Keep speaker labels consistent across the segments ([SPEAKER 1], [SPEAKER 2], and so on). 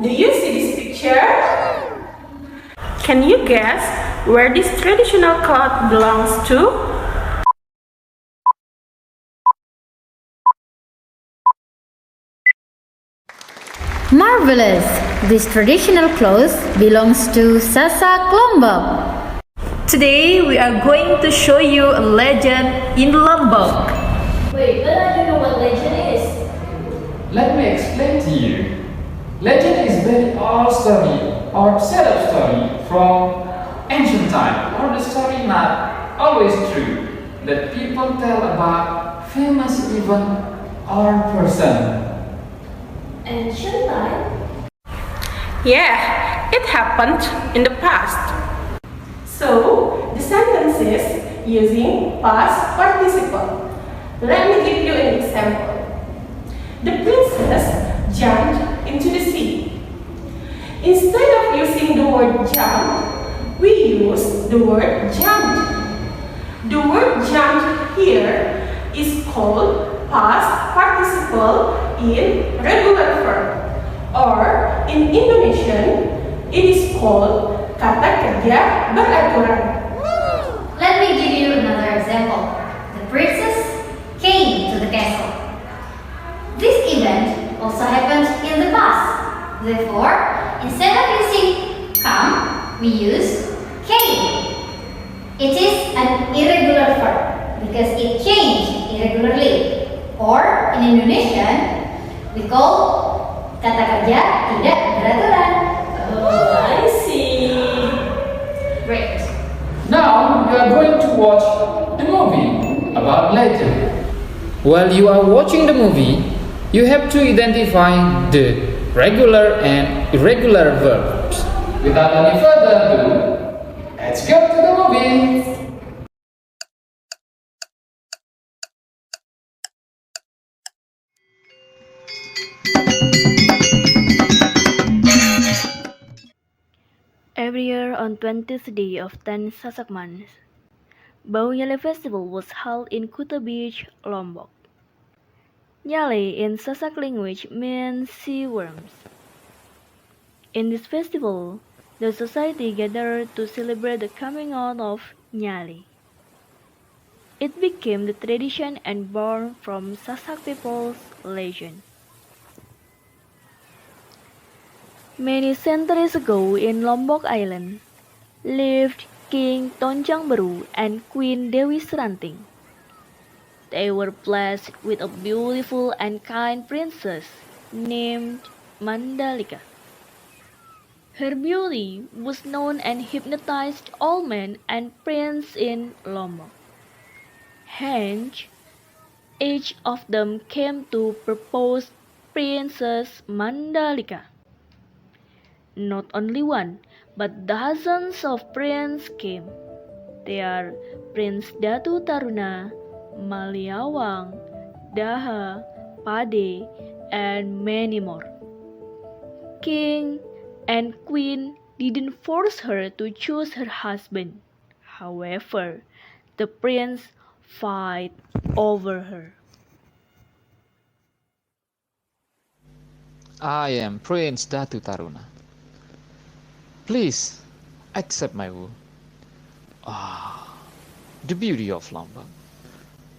[SPEAKER 1] Do you see this picture? Can you guess where this traditional cloth belongs to?
[SPEAKER 2] Marvelous! This traditional clothes belongs to Sasak Lombok.
[SPEAKER 3] Today we are going to show you a legend in Lombok.
[SPEAKER 4] Wait, but I don't know what legend is.
[SPEAKER 5] Let me explain to you. Legend is very old story or set-up story from ancient time, or the story not always true that people tell about famous event or person.
[SPEAKER 4] Ancient time?
[SPEAKER 1] Yeah, it happened in the past. So, the sentences using past participle. Let me give you an example. The princess jumped into the sea. Instead of using the word jump, we use the word jumped. The word jumped here is called past participle in regular verb, or in Indonesian, it is called kata kerja beraturan.
[SPEAKER 2] Let me give you another example. The princess came to the castle. This event also happened in the past. Therefore, instead of using come, we use came. It is an irregular verb because it changed irregularly. Or in Indonesian, we call kata kerja tidak beraturan.
[SPEAKER 4] Oh, I see.
[SPEAKER 2] Great.
[SPEAKER 5] Now you are going to watch the movie about legend. While you are watching the movie, you have to identify the regular and irregular verbs. Without any further ado, let's go to the movie.
[SPEAKER 6] Every year on 20th day of 10 Sasak month, Bau Nyale Festival was held in Kuta Beach, Lombok. Nyale in Sasak language means sea worms. In this festival, the society gathered to celebrate the coming out of Nyale. It became the tradition and born from Sasak people's legend. Many centuries ago in Lombok Island lived King Tonjang Beru and Queen Dewi Seranting. They were blessed with a beautiful and kind princess named Mandalika. Her beauty was known and hypnotized all men and princes in Lombok. Hence, each of them came to propose Princess Mandalika. Not only one, but dozens of princes came. They are Prince Datu Taruna, Maliawang, Daha, Pade, and many more. King and Queen didn't force her to choose her husband. However, the prince fight over her.
[SPEAKER 7] I am Prince Datu Taruna. Please accept my will. The beauty of Lombok.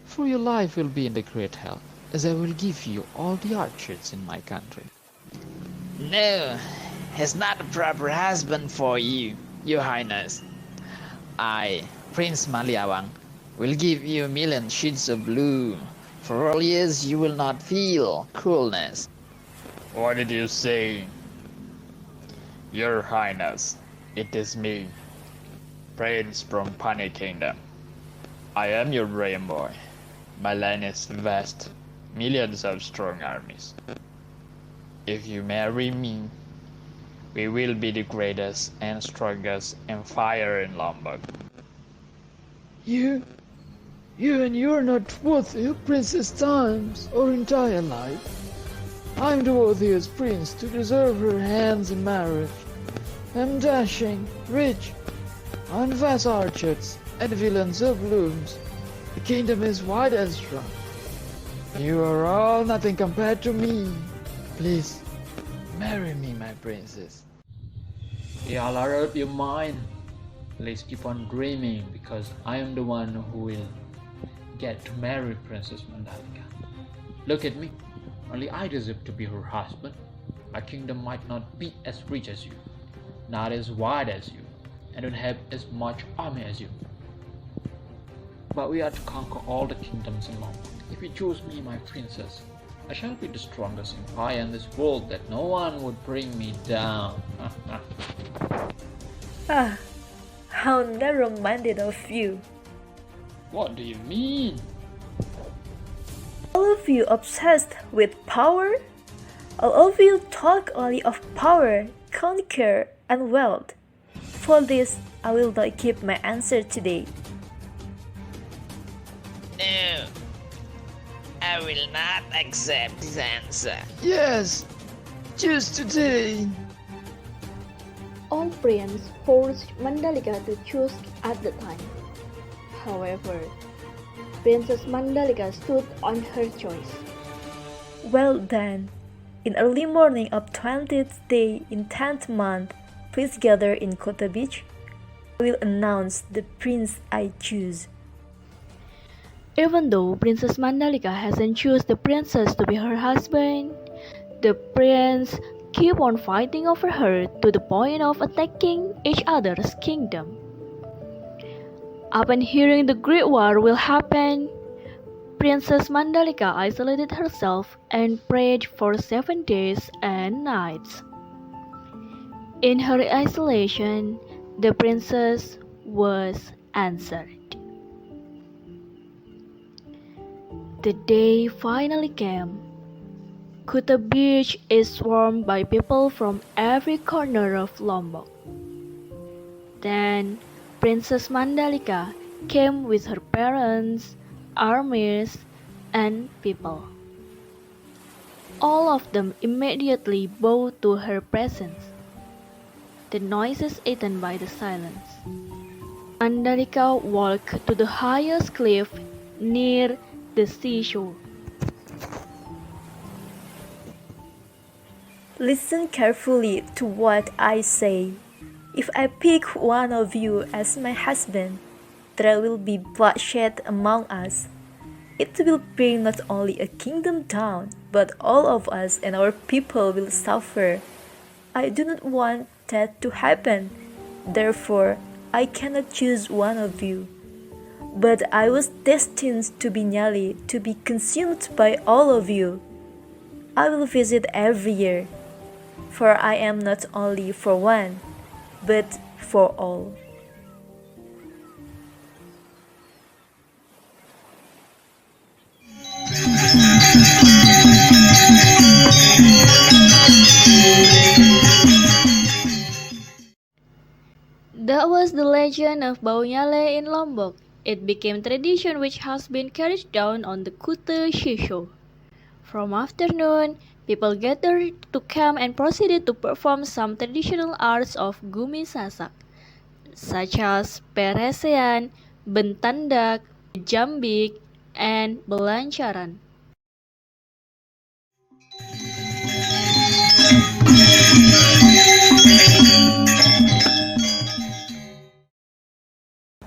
[SPEAKER 7] For your life will be in the great health, as I will give you all the archers in my country.
[SPEAKER 8] No, he's not the proper husband for you, your highness. I, Prince Maliawang, will give you 1,000,000 shades of blue. For all years you will not feel coolness.
[SPEAKER 9] What did you say? Your Highness, it is me, Prince from Pani Kingdom. I am your brave boy. My land is vast, millions of strong armies. If you marry me, we will be the greatest and strongest empire in Lombok.
[SPEAKER 10] You and you are not worth your princess times or entire life. I am the worthiest prince to deserve her hands in marriage. I am dashing, rich, and vast orchards and villains of blooms. The kingdom is wide and strong. You are all nothing compared to me. Please, Marry me, my princess.
[SPEAKER 5] I'll out your mind. Please keep on dreaming because I am the one who will get to marry Princess Mandalika. Look at me. Only I deserve to be her husband. My kingdom might not be as rich as you, not as wide as you, and don't have as much army as you. But we are to conquer all the kingdoms in Lombok. If you choose me, my princess, I shall be the strongest empire in this world that no one would bring me down.
[SPEAKER 6] Ah, how narrow-minded of you.
[SPEAKER 5] What do you mean?
[SPEAKER 6] All of you obsessed with power? All of you talk only of power, conquer, and wealth. For this, I will not give my answer today.
[SPEAKER 8] No, I will not accept this answer.
[SPEAKER 10] Yes, choose today.
[SPEAKER 11] All princes forced Mandalika to choose at the time. However, Princess Mandalika stood on her choice.
[SPEAKER 6] Well then, in early morning of 20th day in 10th month, please gather in Kota Beach. I will announce the prince I choose.
[SPEAKER 11] Even though Princess Mandalika hasn't chosen the princess to be her husband, the prince keep on fighting over her to the point of attacking each other's kingdom. Upon hearing the Great War will happen, Princess Mandalika isolated herself and prayed for 7 days and nights. In her isolation, the princess was answered. The day finally came. Kuta Beach is swarmed by people from every corner of Lombok. Then Princess Mandalika came with her parents, armies, and people. All of them immediately bowed to her presence. The noises eaten by the silence. Mandalika walked to the highest cliff near the seashore.
[SPEAKER 6] Listen carefully to what I say. If I pick one of you as my husband, there will be bloodshed among us. It will bring not only a kingdom down, but all of us and our people will suffer. I do not want that to happen. Therefore, I cannot choose one of you. But I was destined to be Nyali, to be consumed by all of you. I will visit every year, for I am not only for one, but for all.
[SPEAKER 11] That was the legend of Bau Nyale in Lombok. It became tradition which has been carried down on the Kuta seashore. From afternoon, people gathered to camp and proceeded to perform some traditional arts of Gumi Sasak, such as peresean, bentandak, jambik, and belancaran.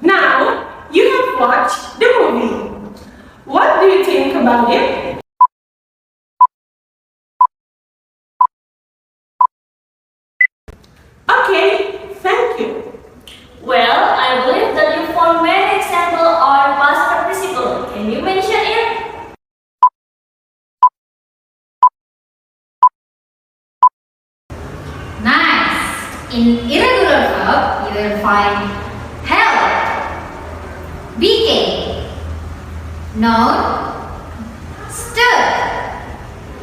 [SPEAKER 1] Now, you have watched the movie. What do you think about it? Okay, thank you.
[SPEAKER 4] Well, I believe that you found many examples on past participle. Can you mention it?
[SPEAKER 2] Nice! In irregular verb, you will find held, became, known, stood,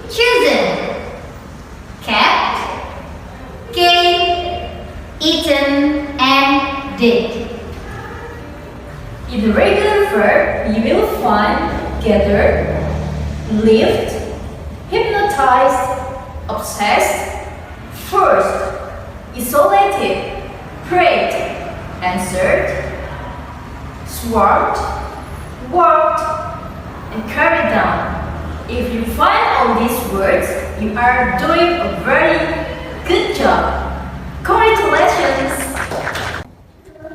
[SPEAKER 2] chosen, kept, came, eaten, and did.
[SPEAKER 4] In the regular verb, you will find gathered, lived, hypnotized, obsessed, first, isolated, prayed, answered, swarmed, worked, and carried down. If you find all these words, you are doing a very
[SPEAKER 2] Good job! Congratulations!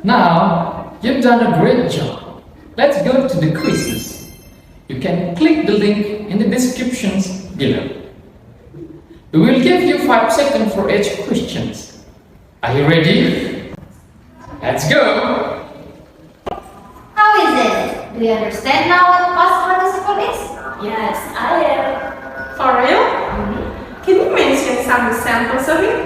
[SPEAKER 5] Now, you've done a great job. Let's go to the quizzes. You can click the link in the descriptions below. We will give you 5 seconds for each question. Are you ready? Let's go!
[SPEAKER 2] How is it? Do you understand now what past participle is?
[SPEAKER 4] Yes, I am.
[SPEAKER 1] For real? Can you mention some examples of it?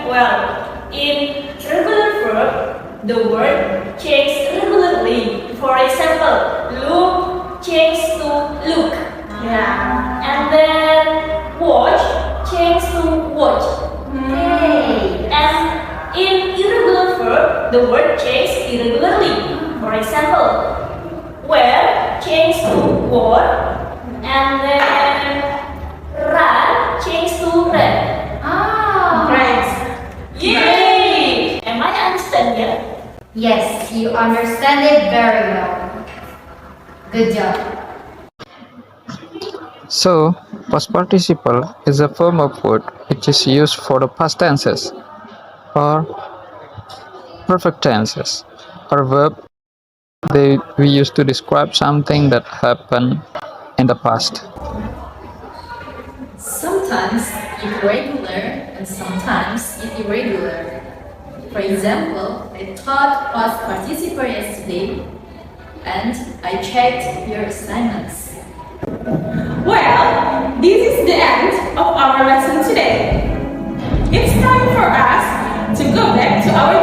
[SPEAKER 4] Well, in regular verb, the word changes regularly. For example, look changes to look.
[SPEAKER 1] Yeah.
[SPEAKER 4] And then watch changes to watch.
[SPEAKER 2] Hey!
[SPEAKER 4] And in irregular verb, the word changes irregularly. For example, wear changes to wore, and then run changes to ran.
[SPEAKER 2] Ah!
[SPEAKER 1] Great.
[SPEAKER 4] Yay! Am I understand yet?
[SPEAKER 2] Yes, you understand it very well. Good job.
[SPEAKER 5] So, past participle is a form of word which is used for the past tenses or perfect tenses or verb we use to describe something that happened in the past.
[SPEAKER 3] Sometimes it's regular and sometimes it's irregular. For example, I taught past participle yesterday and I checked your assignments.
[SPEAKER 1] Well, this is the end of our lesson today. It's time for us to go back to our